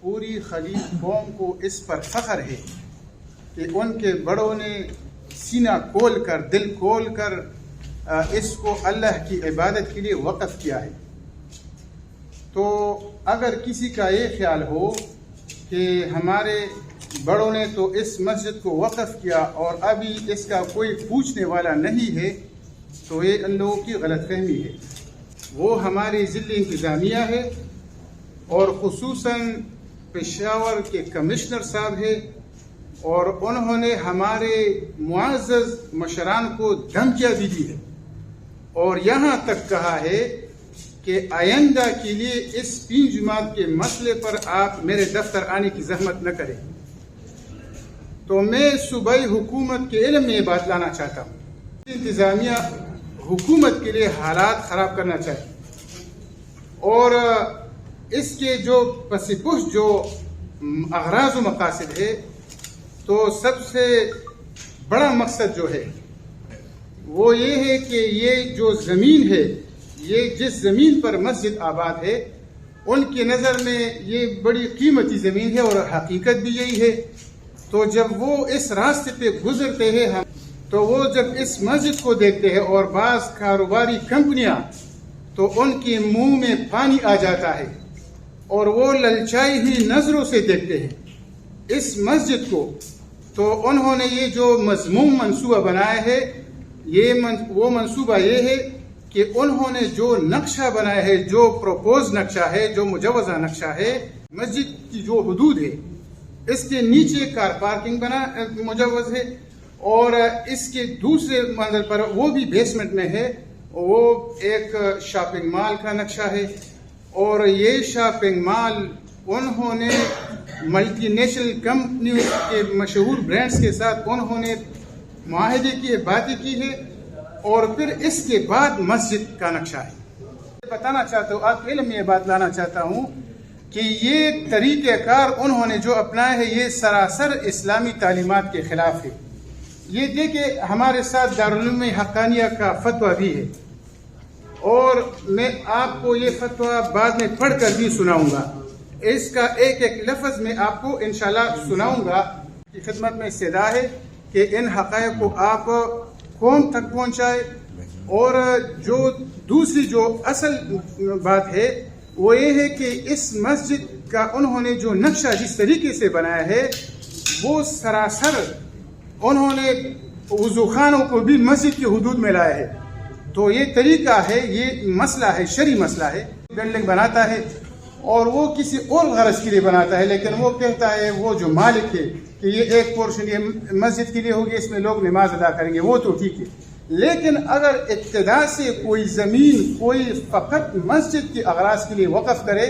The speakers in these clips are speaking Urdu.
پوری خلیل قوم کو اس پر فخر ہے کہ ان کے بڑوں نے سینہ کھول کر دل کھول کر اس کو اللہ کی عبادت کے لیے وقف کیا ہے۔ تو اگر کسی کا یہ خیال ہو کہ ہمارے بڑوں نے تو اس مسجد کو وقف کیا اور ابھی اس کا کوئی پوچھنے والا نہیں ہے، تو یہ ان لوگوں کی غلط فہمی ہے۔ وہ ہماری ضلع انتظامیہ ہے اور خصوصاً پشاور کے کمشنر صاحب ہے، اور انہوں نے ہمارے معزز مشران کو دھمکیاں بھی دی ہے اور یہاں تک کہا ہے کہ آئندہ کے لیے اس پیر جماعت کے مسئلے پر آپ میرے دفتر آنے کی زحمت نہ کریں۔ تو میں صوبائی حکومت کے علم میں یہ بات لانا چاہتا ہوں۔ انتظامیہ حکومت کے لیے حالات خراب کرنا چاہیے اور اس کے جو پس پشت جو اغراض و مقاصد ہے، تو سب سے بڑا مقصد جو ہے وہ یہ ہے کہ یہ جو زمین ہے، یہ جس زمین پر مسجد آباد ہے، ان کی نظر میں یہ بڑی قیمتی زمین ہے اور حقیقت بھی یہی ہے۔ تو جب وہ اس راستے پہ گزرتے ہیں تو وہ جب اس مسجد کو دیکھتے ہیں اور بعض کاروباری کمپنیاں، تو ان کے منہ میں پانی آ جاتا ہے اور وہ للچائی ہوئی نظروں سے دیکھتے ہیں اس مسجد کو۔ تو انہوں نے یہ جو مذموم منصوبہ بنایا ہے، وہ منصوبہ یہ ہے کہ انہوں نے جو نقشہ بنایا ہے، جو پروپوز نقشہ ہے، جو مجوزہ نقشہ ہے، مسجد کی جو حدود ہے، اس کے نیچے کار پارکنگ مجوز ہے، اور اس کے دوسرے منزل پر وہ بھی بیسمنٹ میں ہے، وہ ایک شاپنگ مال کا نقشہ ہے، اور یہ شاپنگ مال انہوں نے ملٹی نیشنل کمپنیوں کے مشہور برانڈز کے ساتھ انہوں نے معاہدے کی باتیں کی ہے، اور پھر اس کے بعد مسجد کا نقشہ ہے۔ بتانا چاہتا ہوں، آپ کے علم میں یہ بات لانا چاہتا ہوں کہ یہ طریقہ کار انہوں نے جو اپنایا ہے، یہ سراسر اسلامی تعلیمات کے خلاف ہے۔ یہ دیکھیں، ہمارے ساتھ دارالعلوم حقانیہ کا فتویٰ بھی ہے، اور میں آپ کو یہ فتویٰ بعد میں پڑھ کر بھی سناؤں گا۔ اس کا ایک ایک لفظ میں آپ کو انشاءاللہ سناؤں گا۔ کی خدمت میں استدعا ہے کہ ان حقائق کو آپ قوم تک پہنچائے، اور جو دوسری جو اصل بات ہے وہ یہ ہے کہ اس مسجد کا انہوں نے جو نقشہ جس طریقے سے بنایا ہے، وہ سراسر انہوں نے وضو خانوں کو بھی مسجد کی حدود میں لایا ہے۔ تو یہ طریقہ ہے، یہ مسئلہ ہے، شرعی مسئلہ ہے۔ بلڈنگ بناتا ہے اور وہ کسی اور غرض کے لیے بناتا ہے، لیکن وہ کہتا ہے وہ جو مالک ہے کہ یہ ایک پورشن یہ مسجد کے لیے ہوگی، اس میں لوگ نماز ادا کریں گے، وہ تو ٹھیک ہے۔ لیکن اگر ابتدا سے کوئی زمین کوئی فقط مسجد کے اغراض کے لیے وقف کرے،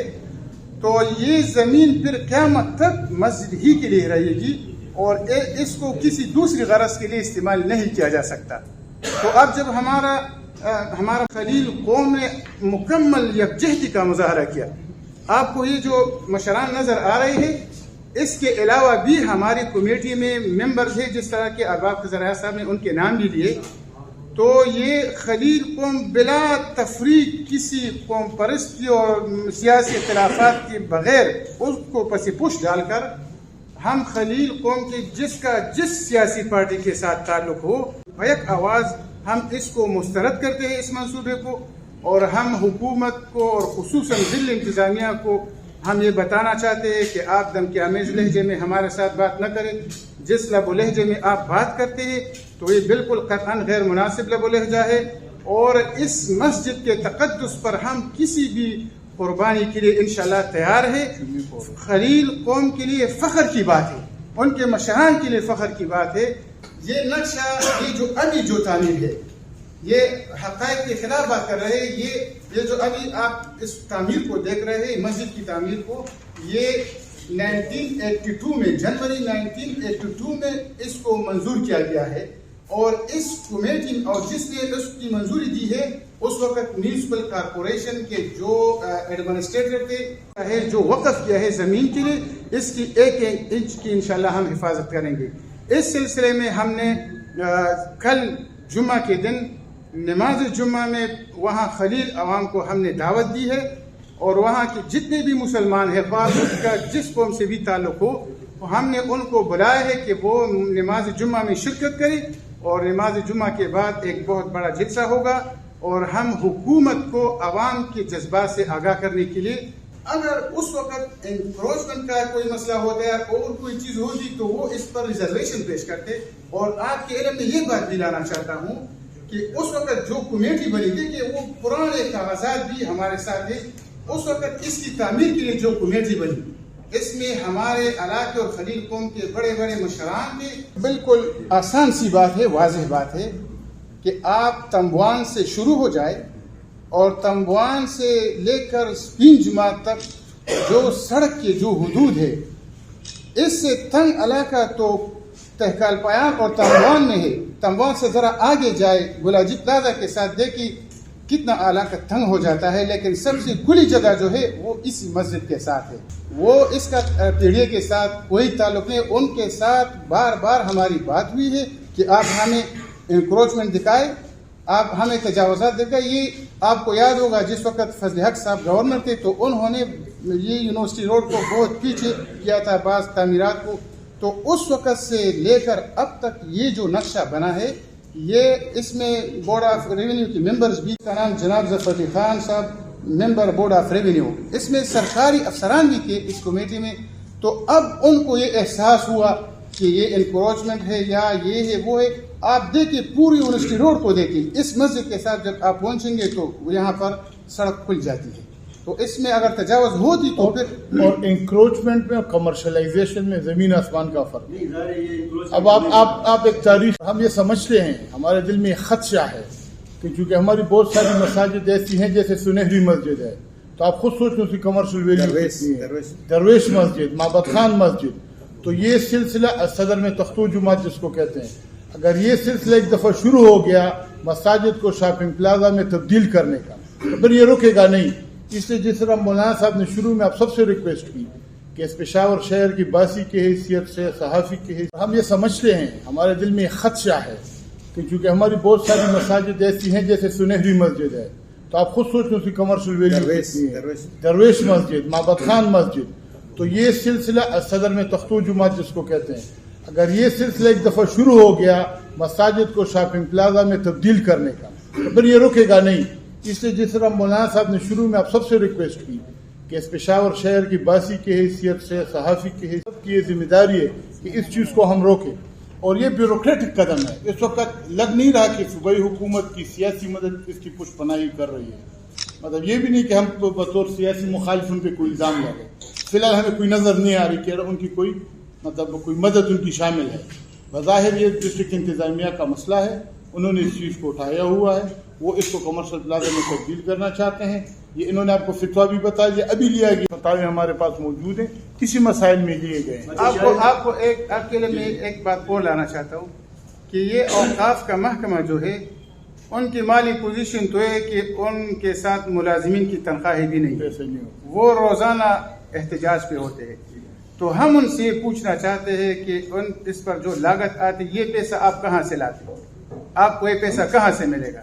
تو یہ زمین پھر قیامت تک مسجد ہی کے لیے رہے گی اور اس کو کسی دوسری غرض کے لیے استعمال نہیں کیا جا سکتا۔ تو اب جب ہمارا خلیل قوم نے مکمل یکجہتی کا مظاہرہ کیا، آپ کو یہ جو مشران نظر آ رہے ہیں، اس کے علاوہ بھی ہماری کمیٹی میں ممبرز ہیں، جس طرح کے ارباب خزرہ صاحب نے ان کے نام بھی لیے۔ تو یہ خلیل قوم بلا تفریق کسی قوم پرستی اور سیاسی اختلافات کے بغیر اس کو پس پش ڈال کر، ہم خلیل قوم کے جس سیاسی پارٹی کے ساتھ تعلق ہو، بیک آواز ہم اس کو مسترد کرتے ہیں، اس منصوبے کو، اور ہم حکومت کو اور خصوصاً ضلع انتظامیہ کو ہم یہ بتانا چاہتے ہیں کہ آپ دھمکی آمیز لہجے میں ہمارے ساتھ بات نہ کریں۔ جس لب و لہجے میں آپ بات کرتے ہیں تو یہ بالکل قطعاً غیر مناسب لب و لہجہ ہے، اور اس مسجد کے تقدس پر ہم کسی بھی قربانی کے لیے انشاءاللہ تیار ہے۔ خلیل قوم کے لیے فخر کی بات ہے، ان کے مشران کے لیے فخر کی بات ہے۔ یہ نقشہ، یہ جو ابھی جو تعمیر ہے، یہ حقائق کے خلاف بات کر رہے ہیں۔ یہ جو ابھی آپ اس تعمیر کو دیکھ رہے ہیں، مسجد کی تعمیر کو، یہ 1982 میں، جنوری 1982 میں اس کو منظور کیا گیا ہے، اور اس کمیٹی اور جس نے اس کی منظوری دی ہے، اس وقت میونسپل کارپوریشن کے جو ایڈمنسٹریٹر تھے، جو وقف کیا ہے زمین کے لیے، اس کی ایک ایک انچ کی انشاءاللہ ہم حفاظت کریں گے۔ اس سلسلے میں ہم نے کل جمعہ کے دن نماز جمعہ میں وہاں خلیل عوام کو ہم نے دعوت دی ہے، اور وہاں کے جتنے بھی مسلمان ہیں، خواہ اس کا جس قوم سے بھی تعلق ہو، ہم نے ان کو بلایا ہے کہ وہ نماز جمعہ میں شرکت کریں، اور نماز جمعہ کے بعد ایک بہت بڑا جلسہ ہوگا، اور ہم حکومت کو عوام کے جذبات سے آگاہ کرنے کے لیے، اگر اس وقت انکروچمنٹ کا کوئی مسئلہ ہوتا ہے اور کوئی چیز ہوگی تو وہ اس پر ریزرویشن پیش کرتے. اور آپ کے علم میں یہ بات بھی لانا چاہتا ہوں کہ اس وقت جو کمیٹی بنی تھی، کہ وہ پرانے کاغذات بھی ہمارے ساتھ ہیں، اس وقت اس کی تعمیر کے لیے جو کمیٹی بنی، اس میں ہمارے علاقے اور خلیل قوم کے بڑے بڑے مشران تھے. بالکل آسان سی بات ہے، واضح بات ہے کہ آپ تمبوان سے شروع ہو جائے اور تمبوان سے لے کر سپین جماعت تک جو سڑک کے جو حدود ہے، اس سے تنگ علاقہ تو تہکال پیام اور تمبوان میں ہے. تمبوان سے ذرا آگے جائے گلاجی پلازا کے ساتھ دیکھیں کتنا علاقہ تنگ ہو جاتا ہے، لیکن سب سے کھلی جگہ جو ہے وہ اسی مسجد کے ساتھ ہے. وہ اس کا پیڑھیے کے ساتھ کوئی تعلق نہیں. ان کے ساتھ بار بار ہماری بات ہوئی ہے کہ آپ ہمیں انکروچمنٹ دکھائے، آپ ہمیں تجاوزات دکھائے. یہ آپ کو یاد ہوگا جس وقت فضل حق صاحب گورنر تھے تو انہوں نے یہ یونیورسٹی روڈ کو بہت پیچھے کیا تھا بعض تعمیرات کو. تو اس وقت سے لے کر اب تک یہ جو نقشہ بنا ہے، یہ اس میں بورڈ آف ریونیو کے ممبرز بھی، کا نام جناب ظفر علی خان صاحب، ممبر بورڈ آف ریونیو، اس میں سرکاری افسران بھی تھے اس کمیٹی میں. تو اب ان کو یہ احساس ہوا کہ یہ انکروچمنٹ ہے یا یہ ہے وہ ہے. آپ دیکھیں پوری یونیورسٹی روڈ کو دیکھیں، اس مسجد کے ساتھ جب آپ پہنچیں گے تو یہاں پر سڑک کھل جاتی ہے. تو اس میں اگر تجاوز ہوتی تو پھر، اور انکروچمنٹ میں اور کمرشلائزیشن میں زمین آسمان کا فرق ہے. اب آپ ایک تاریخ، ہم یہ سمجھتے ہیں، ہمارے دل میں ایک خدشہ ہے کہ چونکہ ہماری بہت ساری مساجد ایسی ہیں جیسے سنہری مسجد ہے، تو آپ خود سوچیں اس کی کمرشل ویلیو کتنی ہے. درویش مسجد، معبد خان مسجد. تو یہ سلسلہ صدر میں تختو جماعت جس کو کہتے ہیں، اگر یہ سلسلہ ایک دفعہ شروع ہو گیا مساجد کو شاپنگ پلازا میں تبدیل کرنے کا، تو پھر یہ رکے گا نہیں. اس لیے جس طرح مولانا صاحب نے شروع میں آپ سب سے ریکویسٹ کی کہ اس پشاور شہر کی باسی کی حیثیت سے، صحافی کی حیثیت، ہم یہ سمجھتے ہیں، ہمارے دل میں ایک خدشہ ہے کہ چونکہ ہماری بہت ساری مساجد ایسی ہیں جیسے سنہری مسجد ہے، تو آپ خود سوچیں اس کی کمرشل ویلیو کتنی ہے. درویش مسجد، معبد خان مسجد. تو یہ سلسلہ صدر میں تختو جماعت جس کو کہتے ہیں، اگر یہ سلسلہ ایک دفعہ شروع ہو گیا مساجد کو شاپنگ پلازا میں تبدیل کرنے کا، تو پھر یہ رکے گا نہیں. اس لیے جس طرح مولانا صاحب نے شروع میں آپ سب سے ریکویسٹ کی کہ اس پشاور شہر کی باسی کی حیثیت سے، صحافی کی حیثیت کی یہ ذمہ داری ہے کہ اس چیز کو ہم روکیں. اور یہ بیوروکریٹک قدم ہے. اس وقت لگ نہیں رہا کہ صوبائی حکومت کی سیاسی مدد اس کی پشت پناہی کر رہی ہے. مطلب یہ بھی نہیں کہ ہم بطور سیاسی مخالف ان پہ کوئی الزام لگے. فی الحال ہمیں کوئی نظر نہیں آ رہی کہ ان کی کوئی کوئی مدد ان کی شامل ہے. بظاہر یہ ڈسٹرکٹ انتظامیہ کا مسئلہ ہے، انہوں نے اس چیز کو اٹھایا ہوا ہے، وہ اس کو کمرشل پلازا میں تبدیل کرنا چاہتے ہیں. یہ انہوں نے آپ کو فتویٰ بھی بتا دیا، ابھی لیا گیا، فتاوے ہمارے پاس موجود ہیں، کسی مسائل میں لیے گئے ہیں. آپ کے لیے میں ایک بات اور لانا چاہتا ہوں کہ یہ اوقاف کا محکمہ جو ہے، ان کی مالی پوزیشن تو ہے کہ ان کے ساتھ ملازمین کی تنخواہیں بھی نہیں، وہ روزانہ احتجاج پہ ہوتے ہیں. تو ہم ان سے پوچھنا چاہتے ہیں کہ اس پر جو لاگت آتی، یہ پیسہ آپ کہاں سے لاتے ہو؟ آپ کو یہ پیسہ کہاں سے ملے گا؟